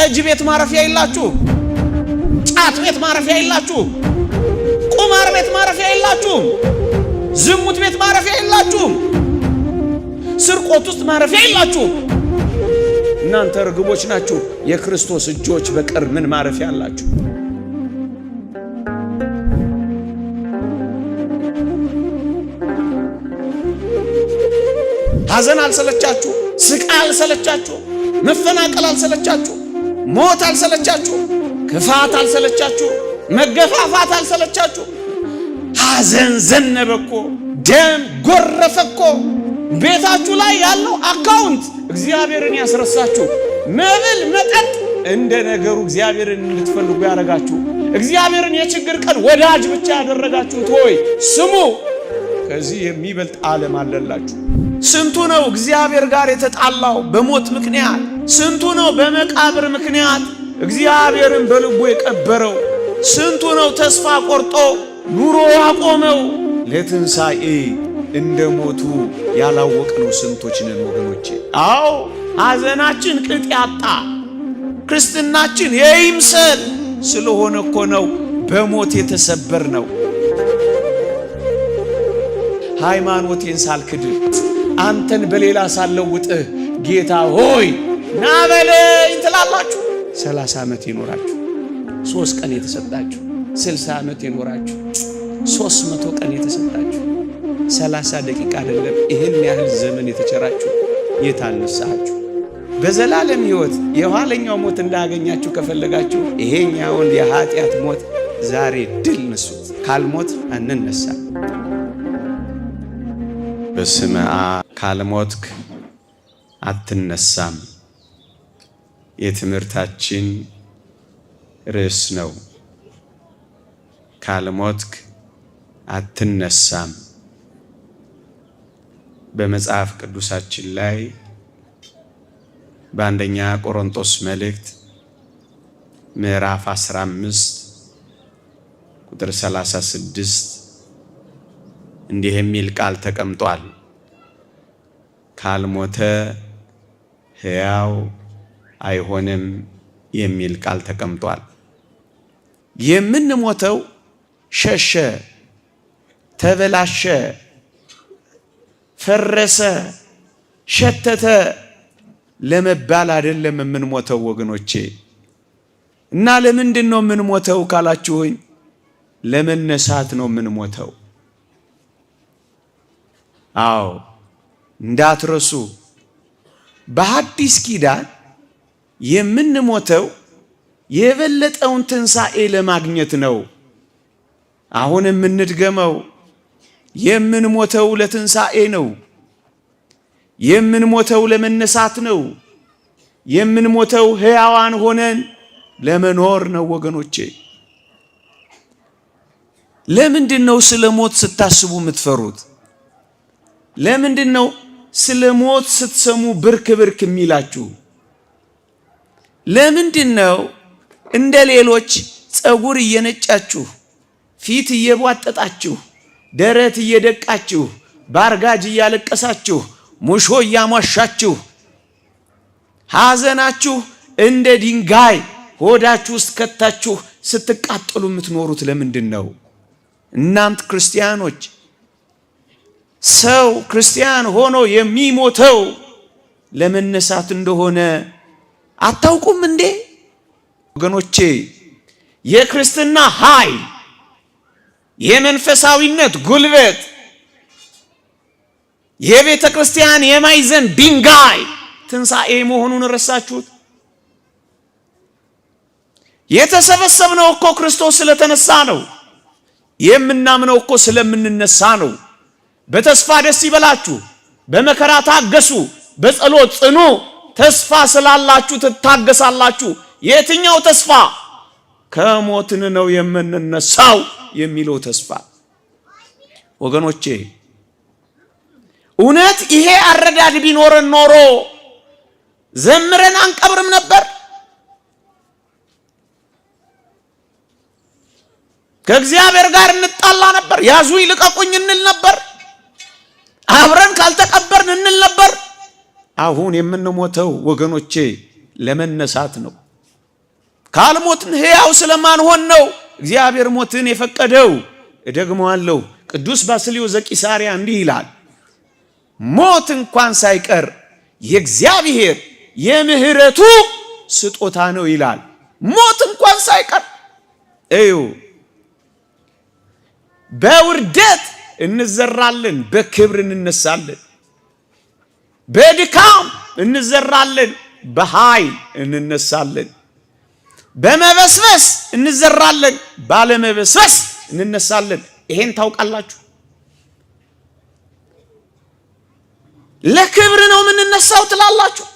ጠጅ ቤት ማረፊያ የላችሁ፣ ጫት ቤት ማረፊያ የላችሁ፣ ቁማር ቤት ማረፊያ የላችሁ፣ ዝሙት ቤት ማረፊያ የላችሁ፣ ስርቆት ውስጥ ማረፊያ የላችሁ። እናንተ ርግቦች ናችሁ። የክርስቶስ እጆች በቀር ምን ማረፊያ አላችሁ? ሐዘን አልሰለቻችሁ? ስቃይ አልሰለቻችሁ? መፈናቀል አልሰለቻችሁ? ሞት አልሰለቻችሁ? ክፋት አልሰለቻችሁ? መገፋፋት አልሰለቻችሁ? ሐዘን ዘነበኮ፣ ደም ጎረፈኮ። ቤታችሁ ላይ ያለው አካውንት እግዚአብሔርን ያስረሳችሁ፣ መብል መጠጥ እንደ ነገሩ እግዚአብሔርን እንድትፈልጉ ያደረጋችሁ፣ እግዚአብሔርን የችግር ቀን ወዳጅ ብቻ ያደረጋችሁት ሆይ ስሙ፣ ከዚህ የሚበልጥ ዓለም አለላችሁ። ስንቱ ነው እግዚአብሔር ጋር የተጣላው በሞት ምክንያት? ስንቱ ነው በመቃብር ምክንያት እግዚአብሔርን በልቡ የቀበረው? ስንቱ ነው ተስፋ ቆርጦ ኑሮ ያቆመው? ለትንሣኤ እንደ ሞቱ ያላወቅነው ስንቶች ነን ወገኖቼ። አዎ ሐዘናችን ቅጥ ያጣ፣ ክርስትናችን የይምሰል ስለሆነ እኮ ነው በሞት የተሰበር ነው። ሃይማኖቴን ሳልክድ አንተን በሌላ ሳለውጥህ ጌታ ሆይ ና በለኝ ትላላችሁ። 30 ዓመት ይኖራችሁ፣ 3 ቀን የተሰጣችሁ፣ 60 ዓመት ይኖራችሁ፣ 300 ቀን የተሰጣችሁ፣ 30 ደቂቃ አይደለም ይሄን ያህል ዘመን የተቸራችሁ የታነሳችሁ በዘላለም ሕይወት የኋለኛው ሞት እንዳያገኛችሁ ከፈለጋችሁ ይሄኛውን የኃጢአት ሞት ዛሬ ድል ንሱት። ካልሞት አንነሳ። በስመ አብ ካልሞትክ አትነሳም የትምህርታችን ርዕስ ነው። ካልሞትክ አትነሳም። በመጽሐፍ ቅዱሳችን ላይ በአንደኛ ቆሮንቶስ መልእክት ምዕራፍ 15 ቁጥር 36 እንዲህ የሚል ቃል ተቀምጧል። ካልሞተ ሕያው አይሆንም የሚል ቃል ተቀምጧል። የምንሞተው ሸሸ፣ ተበላሸ፣ ፈረሰ፣ ሸተተ ለመባል አይደለም የምንሞተው ወገኖቼ። እና ለምንድን ነው የምንሞተው ካላችሁኝ፣ ለመነሳት ነው የምንሞተው። አዎ እንዳትረሱ፣ በሐዲስ ኪዳን የምንሞተው የበለጠውን ትንሣኤ ለማግኘት ነው። አሁን የምንድገመው የምንሞተው ለትንሣኤ ነው። የምንሞተው ለመነሳት ነው። የምንሞተው ሕያዋን ሆነን ለመኖር ነው ወገኖቼ። ለምንድን ነው ስለ ሞት ስታስቡ የምትፈሩት? ለምንድን ነው ስለ ሞት ስትሰሙ ብርክ ብርክ የሚላችሁ? ለምንድን ነው እንደ ሌሎች ፀጉር እየነጫችሁ፣ ፊት እየቧጠጣችሁ፣ ደረት እየደቃችሁ፣ ባርጋጅ እያለቀሳችሁ፣ ሙሾ እያሟሻችሁ፣ ሐዘናችሁ እንደ ድንጋይ ሆዳችሁ ውስጥ ከታችሁ ስትቃጠሉ የምትኖሩት ለምንድን ነው? እናንተ ክርስቲያኖች፣ ሰው ክርስቲያን ሆኖ የሚሞተው ለመነሳት እንደሆነ አታውቁም እንዴ? ወገኖቼ የክርስትና ኃይል፣ የመንፈሳዊነት ጉልበት፣ የቤተ ክርስቲያን የማዕዘን ድንጋይ ትንሣኤ መሆኑን ረሳችሁት? የተሰበሰብነው እኮ ክርስቶስ ስለተነሳ ነው። የምናምነው እኮ ስለምንነሳ ነው። በተስፋ ደስ ይበላችሁ፣ በመከራ ታገሱ፣ በጸሎት ጽኑ። ተስፋ ስላላችሁ ትታገሳላችሁ። የትኛው ተስፋ? ከሞትን ነው የምንነሳው የሚለው ተስፋ። ወገኖቼ እውነት ይሄ አረዳድ ቢኖረን ኖሮ ዘምረን አንቀብርም ነበር? ከእግዚአብሔር ጋር እንጣላ ነበር? ያዙ ይልቀቁኝ እንል ነበር? አብረን ካልተቀበርን እንል ነበር? አሁን የምንሞተው ወገኖቼ ለመነሳት ነው። ካልሞትን ሕያው ስለማንሆን ነው እግዚአብሔር ሞትን የፈቀደው። እደግመዋለሁ። ቅዱስ ባስልዮስ ዘቂሳርያ እንዲህ ይላል፣ ሞት እንኳን ሳይቀር የእግዚአብሔር የምህረቱ ስጦታ ነው ይላል። ሞት እንኳን ሳይቀር እዩ። በውርደት እንዘራለን፣ በክብር እንነሳለን። በድካም እንዘራለን፣ በኃይል እንነሳለን። በመበስበስ እንዘራለን፣ ባለመበስበስ እንነሳለን። ይሄን ታውቃላችሁ። ለክብር ነው የምንነሳው ትላላችሁ።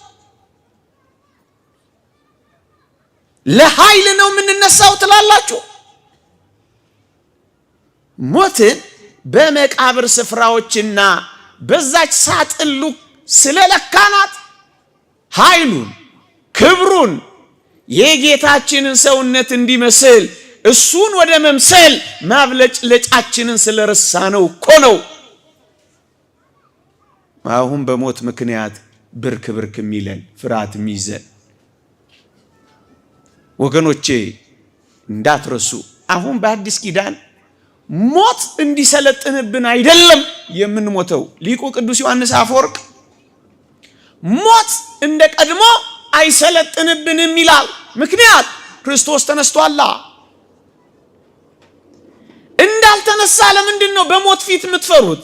ለኃይል ነው የምንነሳው ትላላችሁ። ሞትን በመቃብር ስፍራዎችና በዛች ሳጥሉ ስለለካናት ኃይሉን ክብሩን የጌታችንን ሰውነት እንዲመስል እሱን ወደ መምሰል ማብለጭለጫችንን ስለረሳነው እኮ ነው አሁን በሞት ምክንያት ብርክ ብርክ የሚለን ፍርሃት የሚይዘን። ወገኖቼ እንዳትረሱ፣ አሁን በአዲስ ኪዳን ሞት እንዲሰለጥንብን አይደለም የምንሞተው። ሊቁ ቅዱስ ዮሐንስ አፈወርቅ ሞት እንደ ቀድሞ አይሰለጥንብንም ይላል። ምክንያት ክርስቶስ ተነስቷላ። እንዳልተነሳ ለምንድን ነው በሞት ፊት የምትፈሩት?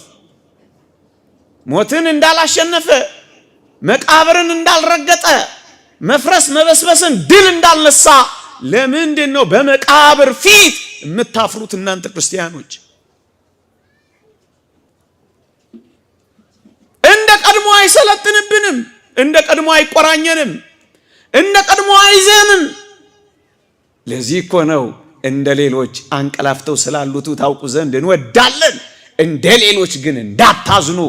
ሞትን እንዳላሸነፈ፣ መቃብርን እንዳልረገጠ፣ መፍረስ መበስበስን ድል እንዳልነሳ ለምንድን ነው በመቃብር ፊት የምታፍሩት? እናንተ ክርስቲያኖች እንደ ቀድሞ አይሰለጥንብንም፣ እንደ ቀድሞ አይቆራኘንም፣ እንደ ቀድሞ አይዘንም። ለዚህ እኮ ነው እንደ ሌሎች አንቀላፍተው ስላሉት ታውቁ ዘንድ እንወዳለን። እንደ ሌሎች ግን እንዳታዝኑ፣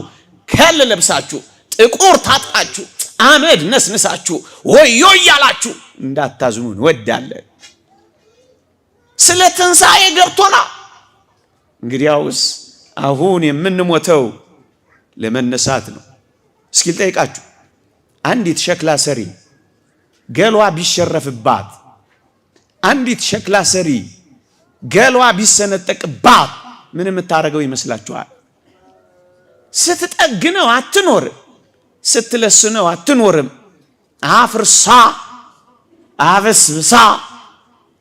ከል ለብሳችሁ ጥቁር ታጥቃችሁ አመድ ነስንሳችሁ ወዮ እያላችሁ እንዳታዝኑ እንወዳለን። ስለ ትንሣኤ ገብቶና እንግዲያውስ አሁን የምንሞተው ለመነሳት ነው። እስኪ ልጠይቃችሁ፣ አንዲት ሸክላ ሰሪ ገሏ ቢሸረፍባት፣ አንዲት ሸክላ ሰሪ ገሏ ቢሰነጠቅባት ምን የምታደርገው ይመስላችኋል? ስትጠግነው አትኖርም፣ ስትለስነው አትኖርም። አፍርሳ አበስብሳ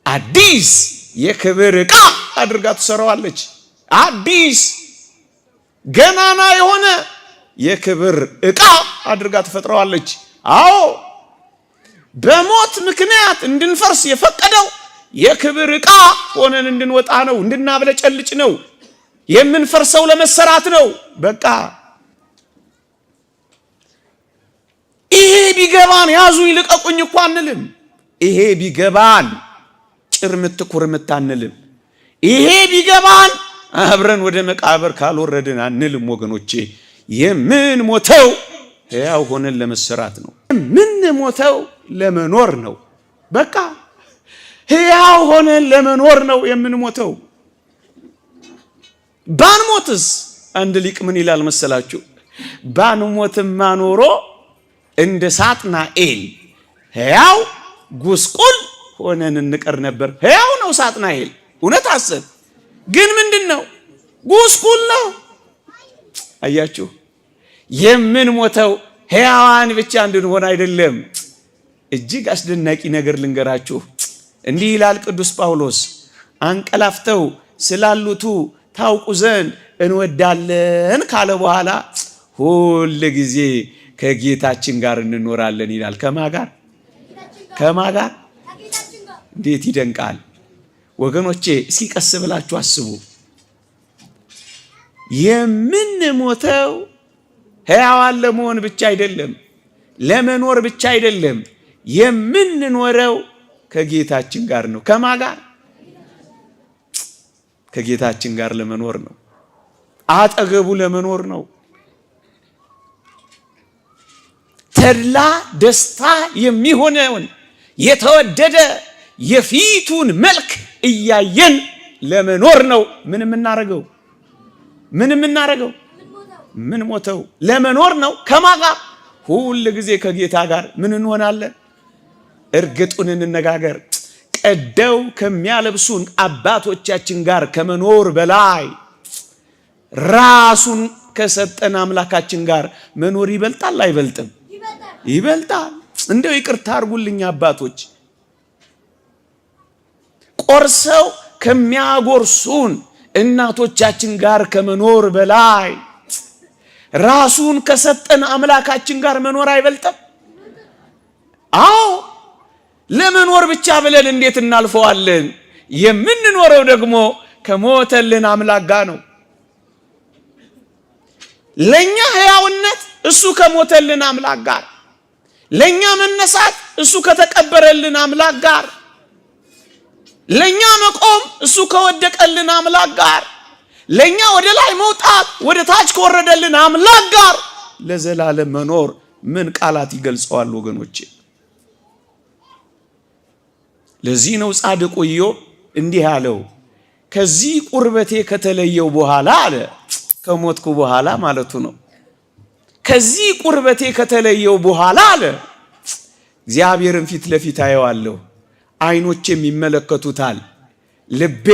አዲስ የክብር ዕቃ አድርጋ ትሰራዋለች። አዲስ ገናና የሆነ የክብር ዕቃ አድርጋ ትፈጥረዋለች። አዎ በሞት ምክንያት እንድንፈርስ የፈቀደው የክብር ዕቃ ሆነን እንድንወጣ ነው፣ እንድናብለጨልጭ ነው። የምንፈርሰው ለመሰራት ነው። በቃ ይሄ ቢገባን ያዙ ይልቀቁኝ እኮ አንልም። ይሄ ቢገባን ጭርምት ኩርምት አንልም። ይሄ ቢገባን አብረን ወደ መቃብር ካልወረድን አንልም። ወገኖቼ የምንሞተው ሕያው ሆነን ለመሰራት ነው። የምንሞተው ለመኖር ነው። በቃ ሕያው ሆነን ለመኖር ነው የምንሞተው። ባንሞትስ አንድ ሊቅ ምን ይላል መሰላችሁ? ባንሞትማ ኖሮ እንደ ሳጥናኤል ሕያው ጉስቁል ሆነን እንቀር ነበር። ሕያው ነው ሳጥናኤል፣ እውነት አሰብ ግን ምንድነው? ጉስቁል ነው። አያችሁ፣ የምንሞተው ሕያዋን ብቻ እንድንሆን አይደለም። እጅግ አስደናቂ ነገር ልንገራችሁ። እንዲህ ይላል ቅዱስ ጳውሎስ፣ አንቀላፍተው ስላሉቱ ታውቁ ዘንድ እንወዳለን ካለ በኋላ ሁል ጊዜ ከጌታችን ጋር እንኖራለን ይላል። ከማጋር ከማጋር እንዴት ይደንቃል ወገኖቼ! እስኪ ቀስ ብላችሁ አስቡ። የምንሞተው ሕያዋን ለመሆን ብቻ አይደለም፣ ለመኖር ብቻ አይደለም። የምንኖረው ከጌታችን ጋር ነው። ከማጋር ከጌታችን ጋር ለመኖር ነው። አጠገቡ ለመኖር ነው። ተድላ ደስታ የሚሆነውን የተወደደ የፊቱን መልክ እያየን ለመኖር ነው። ምን የምናረገው ምን ሞተው ለመኖር ነው። ከማጋ ሁል ጊዜ ከጌታ ጋር ምን እንሆናለን? እርግጡን እንነጋገር። ቀደው ከሚያለብሱን አባቶቻችን ጋር ከመኖር በላይ ራሱን ከሰጠን አምላካችን ጋር መኖር ይበልጣል አይበልጥም? ይበልጣል። እንደው ይቅርታ አድርጉልኝ አባቶች፣ ቆርሰው ከሚያጎርሱን እናቶቻችን ጋር ከመኖር በላይ ራሱን ከሰጠን አምላካችን ጋር መኖር አይበልጥም? አዎ። ለመኖር ብቻ ብለን እንዴት እናልፈዋለን? የምንኖረው ደግሞ ከሞተልን አምላክ ጋር ነው። ለኛ ሕያውነት እሱ ከሞተልን አምላክ ጋር፣ ለኛ መነሳት እሱ ከተቀበረልን አምላክ ጋር፣ ለኛ መቆም እሱ ከወደቀልን አምላክ ጋር፣ ለኛ ወደ ላይ መውጣት ወደ ታች ከወረደልን አምላክ ጋር ለዘላለም መኖር ምን ቃላት ይገልጸዋል ወገኖቼ? ለዚህ ነው ጻድቁ ኢዮብ እንዲህ ያለው፣ ከዚህ ቁርበቴ ከተለየው በኋላ አለ፣ ከሞትኩ በኋላ ማለቱ ነው። ከዚህ ቁርበቴ ከተለየው በኋላ አለ እግዚአብሔርን ፊት ለፊት አየዋለሁ፣ አይኖቼም ይመለከቱታል፣ ልቤ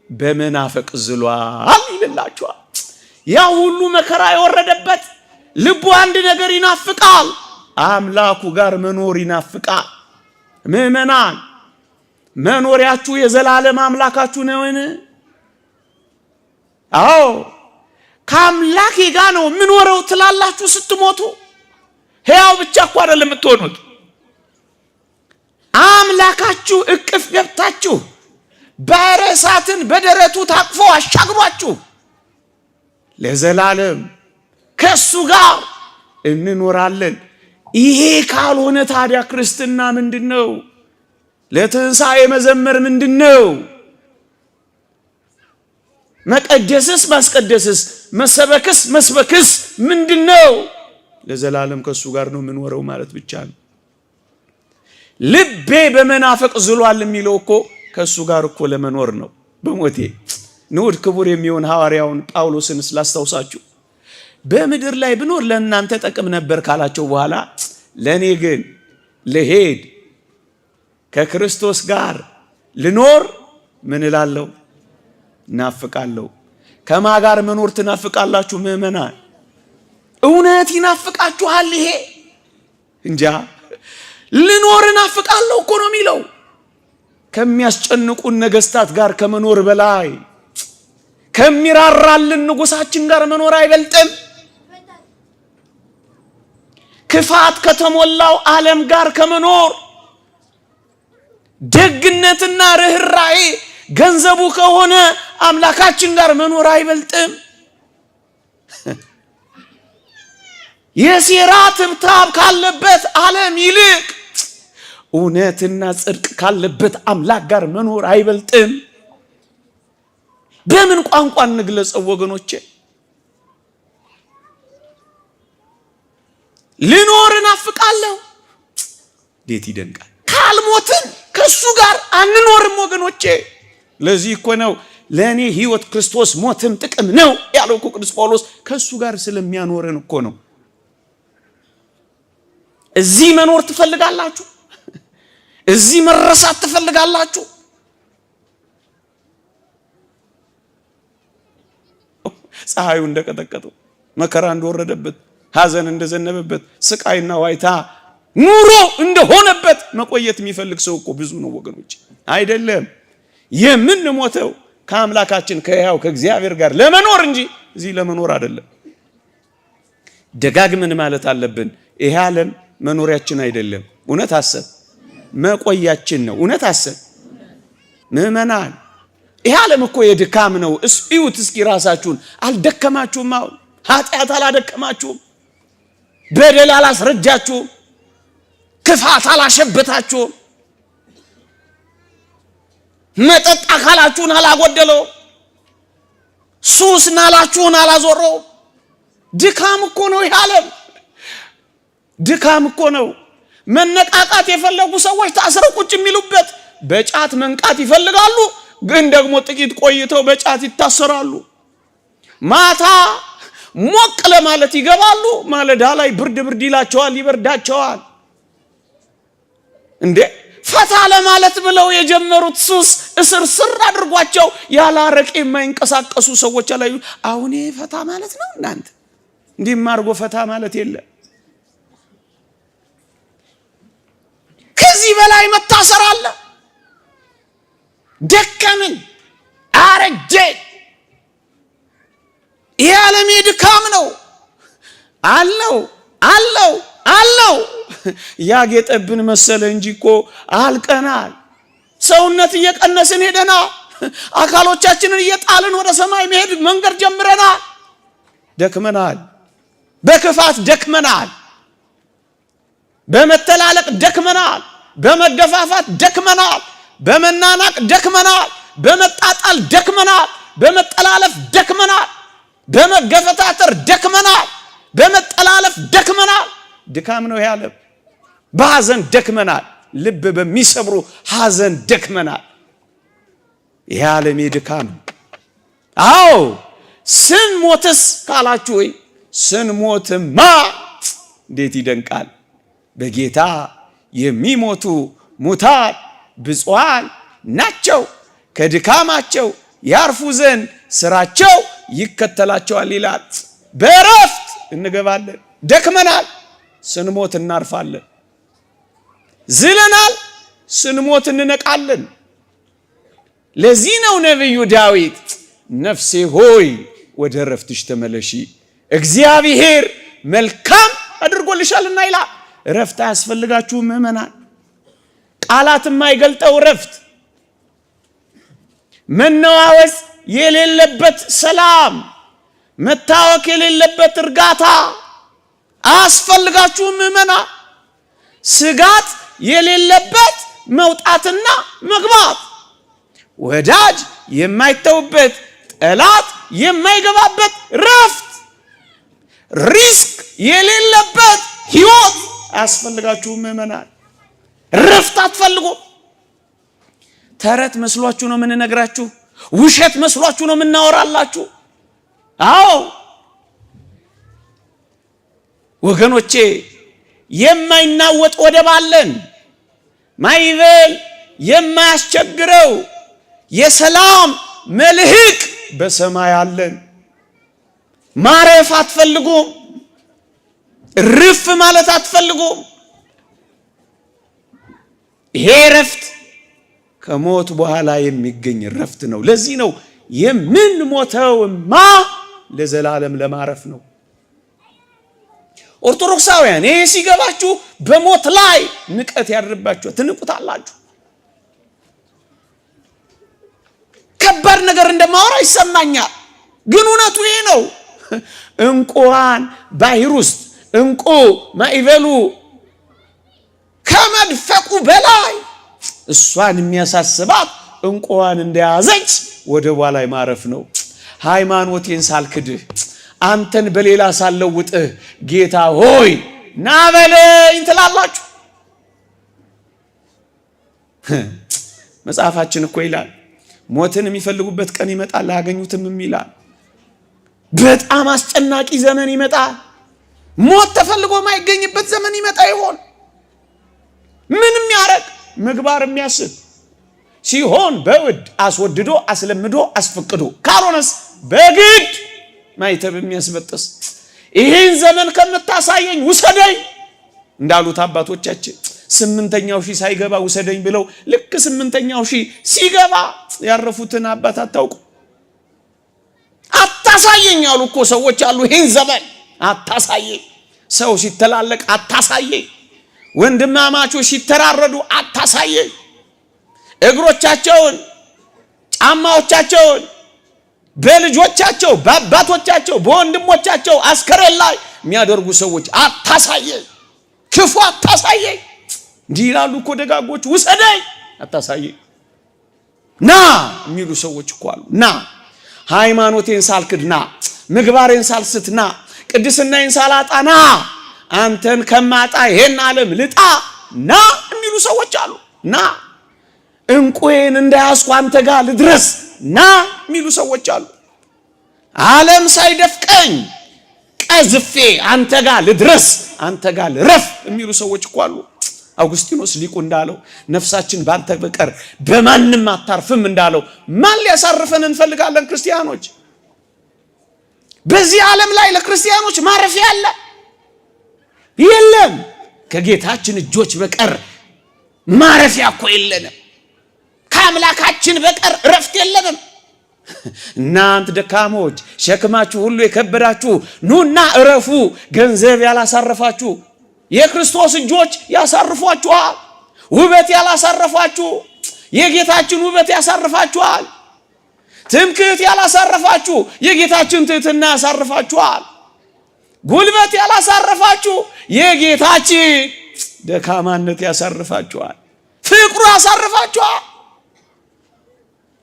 በመናፈቅ ዝሏል ይልላችኋል። ያ ሁሉ መከራ የወረደበት ልቡ አንድ ነገር ይናፍቃል፣ አምላኩ ጋር መኖር ይናፍቃል። ምእመናን መኖሪያችሁ የዘላለም አምላካችሁ ነውን? አዎ። ከአምላኬ ጋር ነው የምኖረው ትላላችሁ ስትሞቱ። ሕያው ብቻ እኮ አይደለም የምትሆኑት፣ አምላካችሁ እቅፍ ገብታችሁ ባሕረ እሳትን በደረቱ ታቅፎ አሻግሯችሁ ለዘላለም ከሱ ጋር እንኖራለን። ይሄ ካልሆነ ታዲያ ክርስትና ምንድነው? ለትንሣኤ መዘመር ምንድነው? መቀደስስ ማስቀደስስ መሰበክስ መስበክስ ምንድነው? ለዘላለም ከሱ ጋር ነው የምንኖረው ማለት ብቻ ነው። ልቤ በመናፈቅ ዝሏል የሚለው እኮ ከሱ ጋር እኮ ለመኖር ነው። በሞቴ ንዑድ ክቡር የሚሆን ሐዋርያውን ጳውሎስን ስላስታውሳችሁ በምድር ላይ ብኖር ለእናንተ ጠቅም ነበር ካላቸው በኋላ ለኔ ግን ልሄድ ከክርስቶስ ጋር ልኖር ምን እላለሁ? እናፍቃለሁ። ከማ ጋር መኖር ትናፍቃላችሁ ምእመናን? እውነት ይናፍቃችኋል? ይሄ እንጃ ልኖር እናፍቃለሁ እኮ ነው የሚለው። ከሚያስጨንቁን ነገስታት ጋር ከመኖር በላይ ከሚራራልን ንጉሳችን ጋር መኖር አይበልጥም? ክፋት ከተሞላው ዓለም ጋር ከመኖር ደግነትና ርህራሄ ገንዘቡ ከሆነ አምላካችን ጋር መኖር አይበልጥም? የሴራ ትብታብ ካለበት ዓለም ይልቅ እውነትና ጽድቅ ካለበት አምላክ ጋር መኖር አይበልጥም? በምን ቋንቋ እንግለጸው ወገኖቼ? ልኖር እናፍቃለሁ። እንዴት ይደንቃል! ካልሞትን ከሱ ጋር አንኖርም ወገኖቼ። ለዚህ እኮ ነው ለኔ ሕይወት ክርስቶስ ሞትም ጥቅም ነው ያለው እኮ ቅዱስ ጳውሎስ። ከሱ ጋር ስለሚያኖረን እኮ ነው። እዚህ መኖር ትፈልጋላችሁ? እዚህ መረሳት ትፈልጋላችሁ? ፀሐዩ እንደቀጠቀጠው፣ መከራ እንደወረደበት፣ ሐዘን እንደዘነበበት፣ ስቃይና ዋይታ ኑሮ እንደሆነበት መቆየት የሚፈልግ ሰው እኮ ብዙ ነው ወገኖች። አይደለም የምንሞተው ከአምላካችን ከሕያው ከእግዚአብሔር ጋር ለመኖር እንጂ እዚህ ለመኖር አይደለም። ደጋግመን ማለት አለብን። ይሄ ዓለም መኖሪያችን አይደለም። እውነት አሰብ መቆያችን ነው። እውነት አሰብ ምእመናን፣ ይሄ ዓለም እኮ የድካም ነው። እዩት እስኪ ራሳችሁን። አልደከማችሁም? አሁን ኃጢአት አላደከማችሁም? በደል አላስረጃችሁም? ክፋት አላሸበታችሁም? መጠጥ አካላችሁን አላጎደለው? ሱስ ናላችሁን አላዞረው? ድካም እኮ ነው ይሄ ዓለም። ድካም እኮ ነው። መነቃቃት የፈለጉ ሰዎች ታስረው ቁጭ የሚሉበት በጫት መንቃት ይፈልጋሉ፣ ግን ደግሞ ጥቂት ቆይተው በጫት ይታሰራሉ። ማታ ሞቅ ለማለት ይገባሉ፣ ማለዳ ላይ ብርድ ይላቸዋል፣ ይበርዳቸዋል። እንዴ ፈታ ለማለት ብለው የጀመሩት ሱስ እስር ስር አድርጓቸው ያለ አረቄ የማይንቀሳቀሱ ሰዎች አላዩ። አሁን ፈታ ማለት ነው እናንተ እንዲህ ማርጎ ፈታ ማለት የለም። ከዚህ በላይ መታሰር አለ። ደከመኝ አረጀ ይሄ ዓለም ድካም ነው አለው ያጌጠብን መሰለ እንጂ እኮ አልቀናል። ሰውነት እየቀነስን ሄደናል። አካሎቻችንን እየጣልን ወደ ሰማይ መሄድ መንገድ ጀምረናል። ደክመናል። በክፋት ደክመናል። በመተላለቅ ደክመናል። በመገፋፋት ደክመናል። በመናናቅ ደክመናል። በመጣጣል ደክመናል። በመጠላለፍ ደክመናል። በመገፈታተር ደክመናል። በመጠላለፍ ደክመናል። ድካም ነው ያለ። በሐዘን ደክመናል። ልብ በሚሰብሩ ሐዘን ደክመናል። ይሄ ዓለም ድካም። አዎ ስንሞትስ ካላችሁ ወይ ስንሞትማ እንዴት ይደንቃል። በጌታ የሚሞቱ ሙታን ብፁዓን ናቸው፣ ከድካማቸው ያርፉ ዘንድ ስራቸው ይከተላቸዋል ይላል። በእረፍት እንገባለን። ደክመናል፣ ስንሞት እናርፋለን። ዝለናል፣ ስንሞት እንነቃለን። ለዚህ ነው ነብዩ ዳዊት ነፍሴ ሆይ ወደ እረፍትሽ ተመለሺ እግዚአብሔር መልካም አድርጎልሻልና ይላል። እረፍት አያስፈልጋችሁም ምእመናን? ቃላት የማይገልጠው እረፍት፣ መነዋወጽ የሌለበት ሰላም፣ መታወክ የሌለበት እርጋታ አያስፈልጋችሁም ምእመናን? ስጋት የሌለበት መውጣትና መግባት፣ ወዳጅ የማይተውበት ጠላት የማይገባበት እረፍት፣ ሪስክ የሌለበት ህይወት አያስፈልጋችሁም ምእመናን? እረፍት አትፈልጉም? ተረት መስሏችሁ ነው የምንነግራችሁ? ውሸት መስሏችሁ ነው የምናወራላችሁ? አዎ ወገኖቼ የማይናወጥ ወደብ አለን። ማይበል የማያስቸግረው የሰላም መልህቅ በሰማይ አለን። ማረፍ አትፈልጉም? ርፍ ማለት አትፈልጉም? ይሄ ረፍት ከሞት በኋላ የሚገኝ ረፍት ነው። ለዚህ ነው የምንሞተውማ ለዘላለም ለማረፍ ነው። ኦርቶዶክሳውያን ይሄ ሲገባችሁ በሞት ላይ ንቀት ያድርባችሁ፣ ትንቁታላችሁ። ከባድ ነገር እንደማወራ ይሰማኛል፣ ግን እውነቱ ይሄ ነው። እንቁዋን ባህር ውስጥ እንቁ ማዕበሉ ከመድፈቁ በላይ እሷን የሚያሳስባት እንቁዋን እንደያዘች ወደቧ ላይ ማረፍ ነው። ሃይማኖቴን ሳልክድህ አንተን በሌላ ሳልለውጥህ ጌታ ሆይ ና በለኝ ትላላችሁ። መጽሐፋችን እኮ ይላል ሞትን የሚፈልጉበት ቀን ይመጣል አያገኙትም ይላል። በጣም አስጨናቂ ዘመን ይመጣል። ሞት ተፈልጎ የማይገኝበት ዘመን ይመጣ ይሆን? ምንም ያረግ ምግባር የሚያስብ ሲሆን በውድ አስወድዶ አስለምዶ አስፈቅዶ፣ ካልሆነስ በግድ ማይተብ የሚያስበጥስ። ይህን ዘመን ከምታሳየኝ ውሰደኝ እንዳሉት አባቶቻችን 8ኛው ሺህ ሳይገባ ውሰደኝ ብለው ልክ 8ኛው ሺህ ሲገባ ያረፉትን አባት አታውቁ? አታሳየኝ ያሉ እኮ ሰዎች አሉ። ይህን ዘመን አታሳየኝ፣ ሰው ሲተላለቅ አታሳየኝ፣ ወንድማማቾች ሲተራረዱ አታሳየኝ፣ እግሮቻቸውን ጫማዎቻቸውን በልጆቻቸው በአባቶቻቸው በወንድሞቻቸው አስከሬን ላይ የሚያደርጉ ሰዎች አታሳየኝ፣ ክፉ አታሳየኝ። እንዲህ ይላሉ እኮ ደጋጎች፣ ውሰደኝ አታሳየኝ። ና የሚሉ ሰዎች እኮ አሉ። ና ሃይማኖቴን ሳልክድ ና፣ ምግባሬን ሳልስት ና፣ ቅድስናዬን ሳላጣ ና፣ አንተን ከማጣ ይሄን ዓለም ልጣ ና የሚሉ ሰዎች አሉ። ና እንቁዬን እንዳያስኩ አንተ ጋር ልድረስ ና የሚሉ ሰዎች አሉ። ዓለም ሳይደፍቀኝ ቀዝፌ አንተ ጋር ልድረስ አንተ ጋር ልረፍ የሚሉ ሰዎች እኮ አሉ። አውግስጢኖስ ሊቁ እንዳለው ነፍሳችን ባንተ በቀር በማንም አታርፍም እንዳለው ማን ሊያሳርፈን እንፈልጋለን? ክርስቲያኖች። በዚህ ዓለም ላይ ለክርስቲያኖች ማረፊያ አለ? የለም። ከጌታችን እጆች በቀር ማረፊያ እኮ የለንም። ከአምላካችን በቀር እረፍት የለንም። እናንተ ደካሞች ሸክማችሁ ሁሉ የከበዳችሁ ኑና እረፉ። ገንዘብ ያላሳረፋችሁ የክርስቶስ እጆች ያሳርፏችኋል። ውበት ያላሳረፋችሁ የጌታችን ውበት ያሳርፋችኋል። ትምክህት ያላሳረፋችሁ የጌታችን ትህትና ያሳርፋችኋል። ጉልበት ያላሳረፋችሁ የጌታችን ደካማነት ያሳርፋችኋል። ፍቅሩ ያሳርፋችኋል።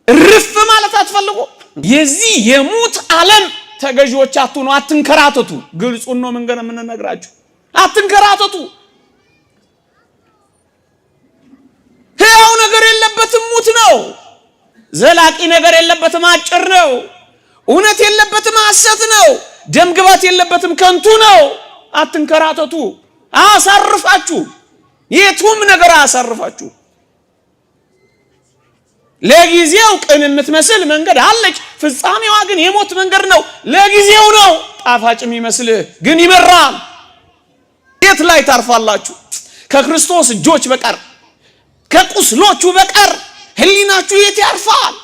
እርፍ ማለት አትፈልጉ። የዚህ የሙት ዓለም ተገዢዎች አትሁኑ። አትንከራተቱ። ግልጹን ነው መንገር የምንነግራችሁ። አትንከራተቱ። ሕያው ነገር የለበትም፣ ሙት ነው። ዘላቂ ነገር የለበትም፣ አጭር ነው። እውነት የለበትም፣ ሐሰት ነው። ደምግባት የለበትም፣ ከንቱ ነው። አትንከራተቱ። አሳርፋችሁ። የቱም ነገር አሳርፋችሁ። ለጊዜው ቅን የምትመስል መንገድ አለች፣ ፍጻሜዋ ግን የሞት መንገድ ነው። ለጊዜው ነው ጣፋጭ የሚመስልህ ግን ይመራል። የት ላይ ታርፋላችሁ? ከክርስቶስ እጆች በቀር ከቁስሎቹ በቀር ህሊናችሁ የት ያርፋል?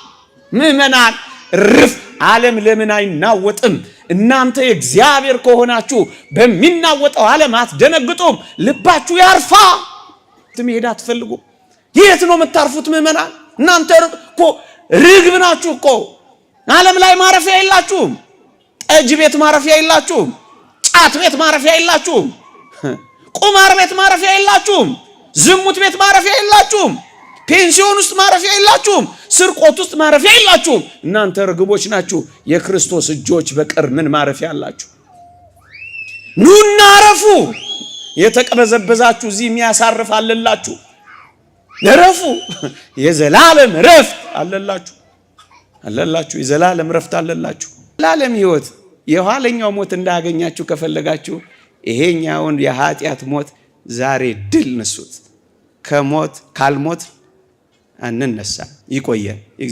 ምእመናን ርፍ። ዓለም ለምን አይናወጥም? እናንተ የእግዚአብሔር ከሆናችሁ በሚናወጠው ዓለም አትደነግጡም። ልባችሁ ያርፋ። ትሄድ አትፈልጉም። የት ነው የምታርፉት ምእመናን? እናንተ እኮ ርግብ ናችሁ እኮ። ዓለም ላይ ማረፊያ የላችሁም። ጠጅ ቤት ማረፊያ የላችሁም። ጫት ቤት ማረፊያ የላችሁም። ቁማር ቤት ማረፊያ የላችሁም። ዝሙት ቤት ማረፊያ የላችሁም። ፔንሲዮን ውስጥ ማረፊያ የላችሁም። ስርቆት ውስጥ ማረፊያ የላችሁም። እናንተ ርግቦች ናችሁ። የክርስቶስ እጆች በቀር ምን ማረፊያ አላችሁ? ኑና አረፉ። የተቀበዘበዛችሁ እዚህ የሚያሳርፍ አለላችሁ። እረፉ። የዘላለም ረፍት አለላችሁ። የዘላለም ረፍት አለላችሁ። ዘላለም ሕይወት የኋለኛው ሞት እንዳያገኛችሁ ከፈለጋችሁ ይሄኛውን የኃጢአት ሞት ዛሬ ድል ነሱት። ካልሞት አንነሳ። ይቆየን።